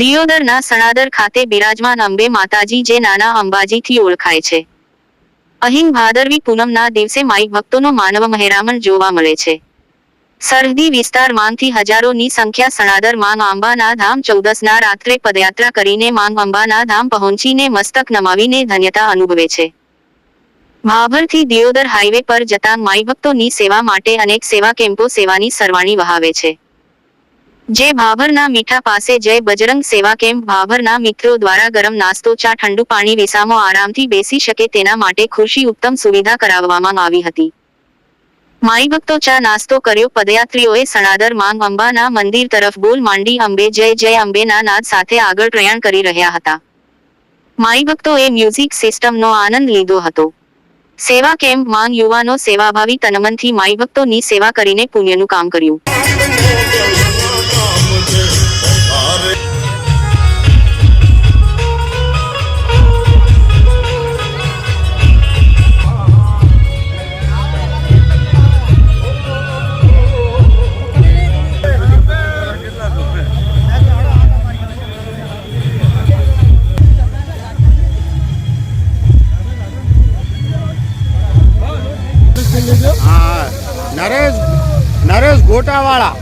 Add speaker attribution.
Speaker 1: દિયોદરના સણાદર ખાતે બિરાજમાન અંબે માતાજી જે નાના અંબાજીથી ઓળખાય છે. અહીં ભાદરવી પૂનમના દિવસે માઈ ભક્તોનો માનવ મહેરામણ જોવા મળે છે. સરહદી વિસ્તારમાંથી હજારોની સંખ્યા સણાદર માંગ અંબાના ધામ 14ના રાત્રે પદયાત્રા કરીને માંગ અંબાના ધામ પહોંચીને મસ્તક નમાવીને ધન્યતા અનુભવે છે. ભાભરથી દિયોદર હાઈવે પર જતા માઈ ભક્તોની સેવા માટે અનેક સેવા કેમ્પો સેવાની સરવાણી વહાવે છે. જે ભાભરના મીઠા પાસે જય બજરંગ સેવા કેમ્પ ભાભરના મિત્રો દ્વારા ગરમ નાસ્તો ચા ઠંડુ પાણી વિસામો આરામથી બેસી શકે તેના માટે ખુરશી ઉત્તમ સુવિધા કરાવવામાં આવી હતી. માઈ ભક્તો ચા નાસ્તો કર્યો. પદયાત્રીઓએ સણાદર માંગ અંબાના મંદિર તરફ બોલ માંડી અંબે જય જય અંબેના નાદ સાથે આગળ પ્રયાણ કરી રહ્યા હતા. માઈ ભક્તોએ મ્યુઝિક સિસ્ટમનો આનંદ લીધો હતો. સેવા કેમ્પ માંગ યુવાનો સેવાભાવી તનમનથી માઈ ભક્તોની સેવા કરીને પુણ્યનું કામ કર્યું.
Speaker 2: નરેશ ગોટાવાળા